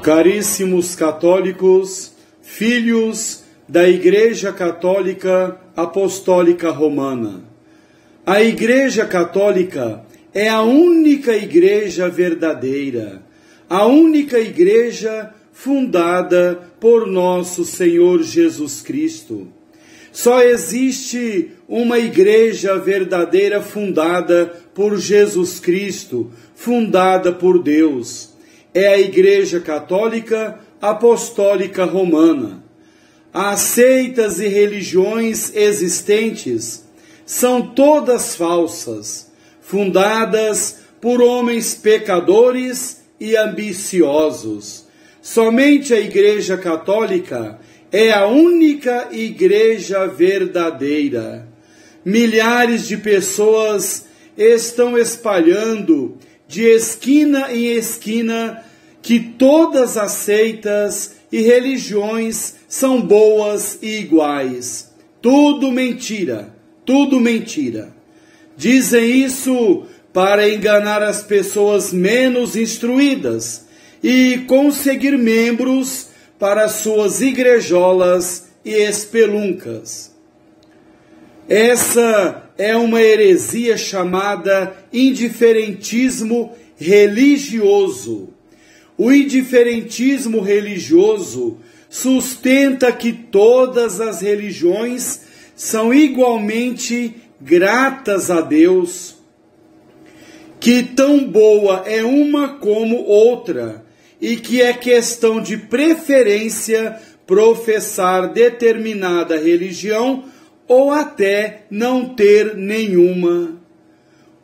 Caríssimos católicos, filhos da Igreja Católica Apostólica Romana, a Igreja Católica é a única igreja verdadeira, a única igreja fundada por nosso Senhor Jesus Cristo. Só existe uma igreja verdadeira fundada por Jesus Cristo, fundada por Deus. É a Igreja Católica Apostólica Romana. As seitas e religiões existentes são todas falsas, fundadas por homens pecadores e ambiciosos. Somente a Igreja Católica é a única igreja verdadeira. Milhares de pessoas estão espalhando de esquina em esquina que todas as seitas e religiões são boas e iguais. Tudo mentira, tudo mentira. Dizem isso para enganar as pessoas menos instruídas e conseguir membros para suas igrejolas e espeluncas. Essa é uma heresia chamada indiferentismo religioso. O indiferentismo religioso sustenta que todas as religiões são igualmente gratas a Deus, que tão boa é uma como outra, e que é questão de preferência professar determinada religião ou até não ter nenhuma.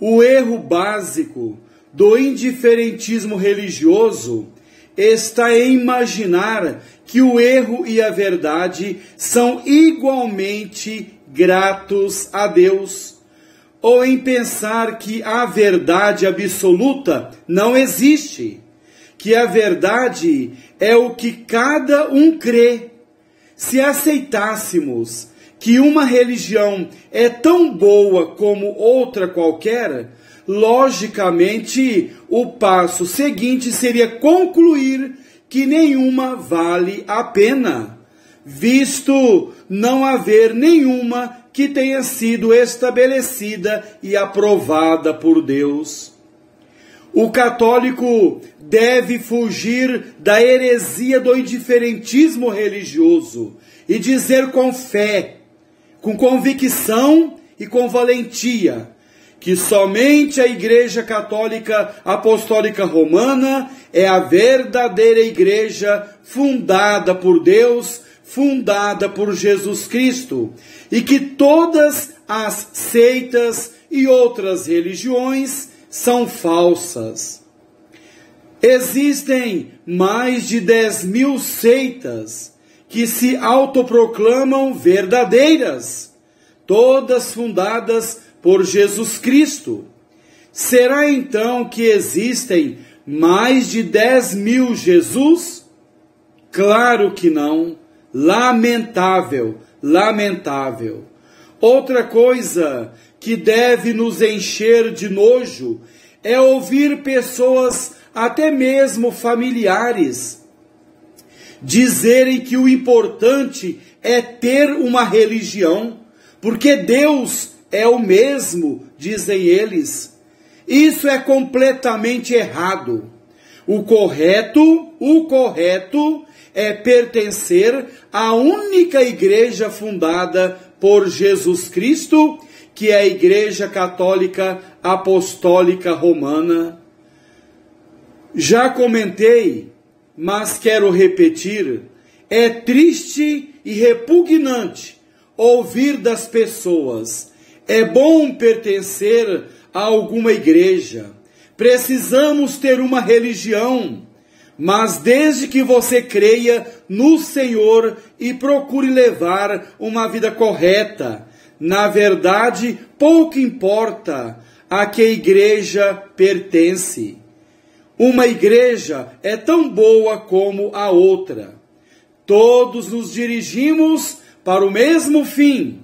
O erro básico do indiferentismo religioso está em imaginar que o erro e a verdade são igualmente gratos a Deus, ou em pensar que a verdade absoluta não existe, que a verdade é o que cada um crê. Se aceitássemos que uma religião é tão boa como outra qualquer, logicamente o passo seguinte seria concluir que nenhuma vale a pena, visto não haver nenhuma que tenha sido estabelecida e aprovada por Deus. O católico deve fugir da heresia do indiferentismo religioso e dizer com fé, com convicção e com valentia, que somente a Igreja Católica Apostólica Romana é a verdadeira igreja fundada por Deus, fundada por Jesus Cristo, e que todas as seitas e outras religiões são falsas. Existem mais de 10.000 seitas que se autoproclamam verdadeiras, todas fundadas por Jesus Cristo. Será então que existem mais de 10.000 Jesus? Claro que não. Lamentável, lamentável. Outra coisa que deve nos encher de nojo é ouvir pessoas, até mesmo familiares, dizerem que o importante é ter uma religião, porque Deus é o mesmo, dizem eles. Isso é completamente errado. O correto é pertencer à única igreja fundada por Jesus Cristo, que é a Igreja Católica Apostólica Romana. Já comentei, mas quero repetir, é triste e repugnante ouvir das pessoas: é bom pertencer a alguma igreja, precisamos ter uma religião, mas desde que você creia no Senhor e procure levar uma vida correta, na verdade, pouco importa a que igreja pertence. Uma igreja é tão boa como a outra. Todos nos dirigimos para o mesmo fim,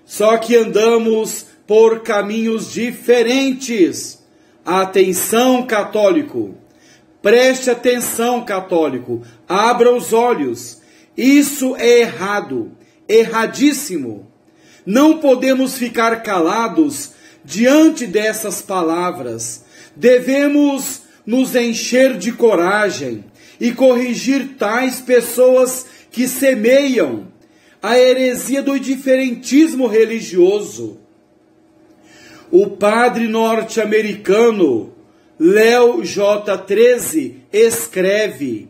só que andamos por caminhos diferentes. Atenção, católico! Preste atenção, católico, abra os olhos. Isso é errado, erradíssimo. Não podemos ficar calados diante dessas palavras. Devemos nos encher de coragem e corrigir tais pessoas que semeiam a heresia do indiferentismo religioso. O padre norte-americano Léo J. 13 escreve: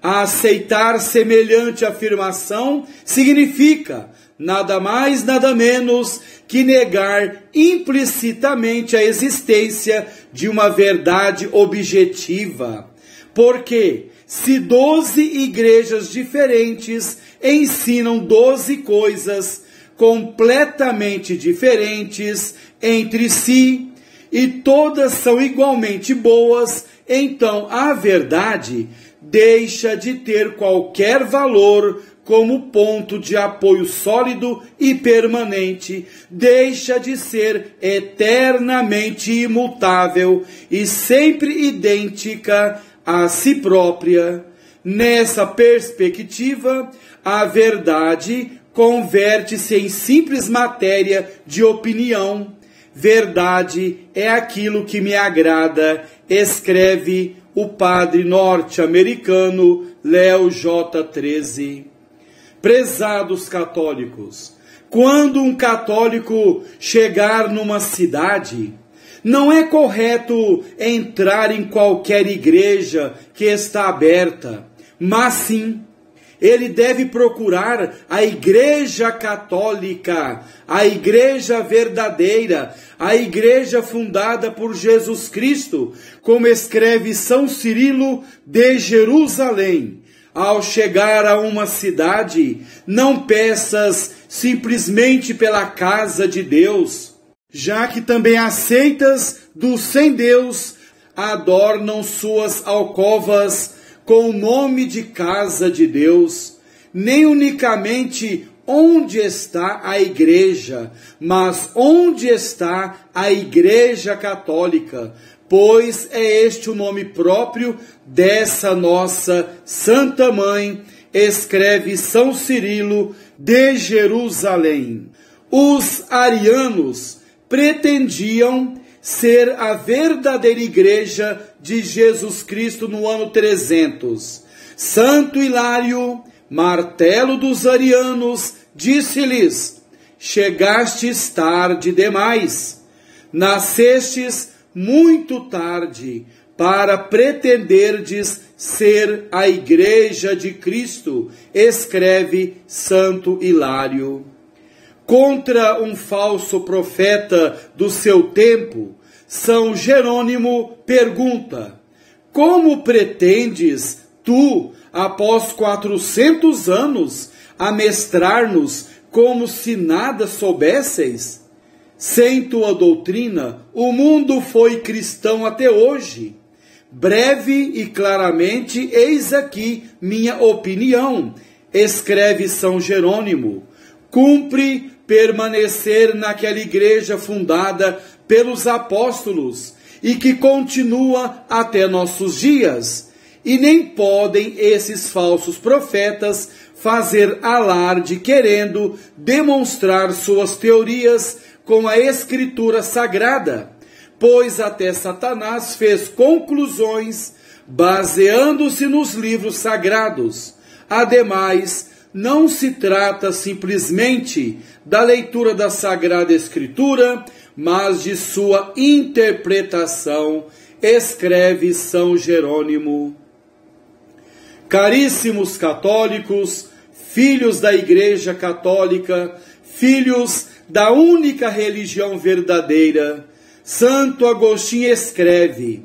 aceitar semelhante afirmação significa nada mais, nada menos que negar implicitamente a existência de uma verdade objetiva. Porque se 12 igrejas diferentes ensinam 12 coisas completamente diferentes entre si, e todas são igualmente boas, então a verdade deixa de ter qualquer valor como ponto de apoio sólido e permanente, deixa de ser eternamente imutável e sempre idêntica a si própria. Nessa perspectiva, a verdade converte-se em simples matéria de opinião. Verdade é aquilo que me agrada, escreve o padre norte-americano Léo J. 13. Prezados católicos, quando um católico chegar numa cidade, não é correto entrar em qualquer igreja que está aberta, mas sim, ele deve procurar a igreja católica, a igreja verdadeira, a igreja fundada por Jesus Cristo, como escreve São Cirilo de Jerusalém. Ao chegar a uma cidade, não peças simplesmente pela casa de Deus, já que também aceitas dos sem Deus adornam suas alcovas com o nome de casa de Deus, nem unicamente onde está a igreja, mas onde está a Igreja Católica, pois é este o nome próprio dessa nossa Santa Mãe, escreve São Cirilo de Jerusalém. Os arianos pretendiam ser a verdadeira igreja de Jesus Cristo no ano 300. Santo Hilário, martelo dos arianos, disse-lhes: chegastes tarde demais, nascestes muito tarde para pretenderdes ser a igreja de Cristo, escreve Santo Hilário. Contra um falso profeta do seu tempo, São Jerônimo pergunta: como pretendes tu, após 400 anos, amestrar-nos como se nada soubesseis? Sem tua doutrina, o mundo foi cristão até hoje. Breve e claramente, eis aqui minha opinião, escreve São Jerônimo. Cumpre permanecer naquela igreja fundada pelos apóstolos e que continua até nossos dias. E nem podem esses falsos profetas fazer alarde querendo demonstrar suas teorias com a Escritura Sagrada, pois até Satanás fez conclusões baseando-se nos livros sagrados. Ademais, não se trata simplesmente da leitura da Sagrada Escritura, mas de sua interpretação, escreve São Jerônimo. Caríssimos católicos, filhos da Igreja Católica, filhos da única religião verdadeira, Santo Agostinho escreve: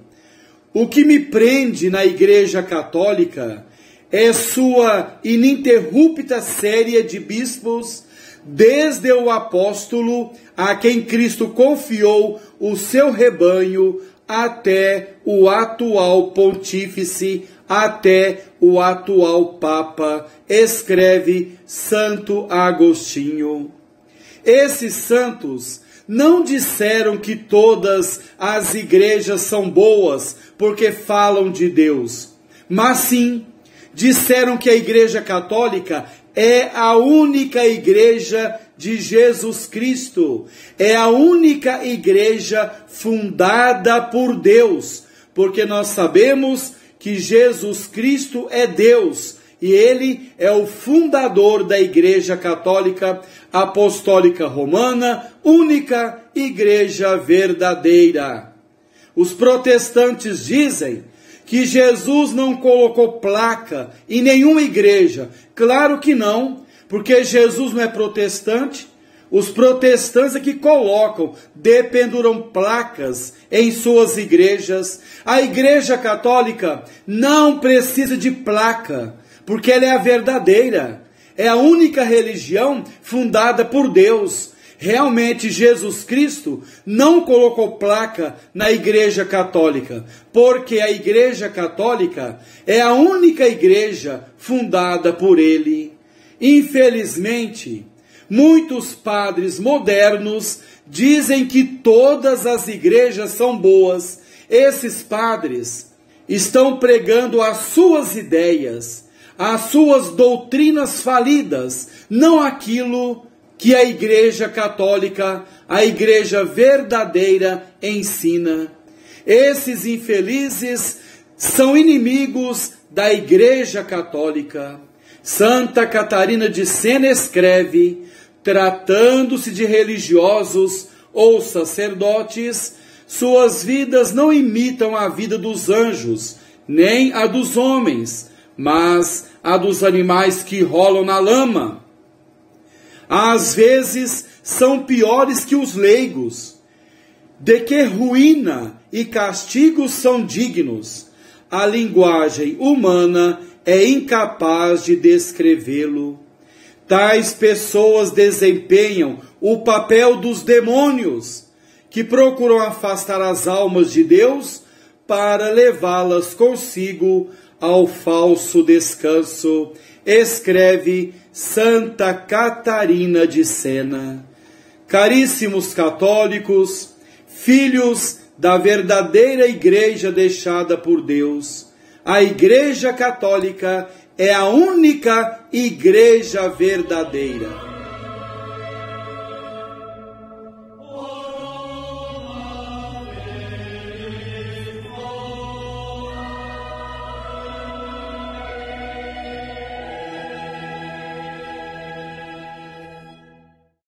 o que me prende na Igreja Católica é sua ininterrupta série de bispos, desde o apóstolo a quem Cristo confiou o seu rebanho, até o atual pontífice, até o atual Papa, escreve Santo Agostinho. Esses santos não disseram que todas as igrejas são boas porque falam de Deus, mas sim disseram que a Igreja Católica é a única igreja de Jesus Cristo, é a única igreja fundada por Deus, porque nós sabemos que Jesus Cristo é Deus e Ele é o fundador da Igreja Católica Apostólica Romana, única igreja verdadeira. Os protestantes dizem que Jesus não colocou placa em nenhuma igreja. Claro que não, porque Jesus não é protestante. Os protestantes é que colocam, dependuram placas em suas igrejas. A Igreja Católica não precisa de placa, porque ela é a verdadeira. É a única religião fundada por Deus. Realmente Jesus Cristo não colocou placa na Igreja Católica, porque a Igreja Católica é a única igreja fundada por Ele. Infelizmente, muitos padres modernos dizem que todas as igrejas são boas. Esses padres estão pregando as suas ideias, as suas doutrinas falidas, não aquilo que a Igreja Católica, a igreja verdadeira, ensina. Esses infelizes são inimigos da Igreja Católica. Santa Catarina de Sena escreve: tratando-se de religiosos ou sacerdotes, suas vidas não imitam a vida dos anjos, nem a dos homens, mas a dos animais que rolam na lama. Às vezes são piores que os leigos, de que ruína e castigos são dignos. A linguagem humana é incapaz de descrevê-lo. Tais pessoas desempenham o papel dos demônios, que procuram afastar as almas de Deus para levá-las consigo ao falso descanso. Escreve Santa Catarina de Sena. Caríssimos católicos, filhos da verdadeira igreja deixada por Deus, a Igreja Católica é a única igreja verdadeira.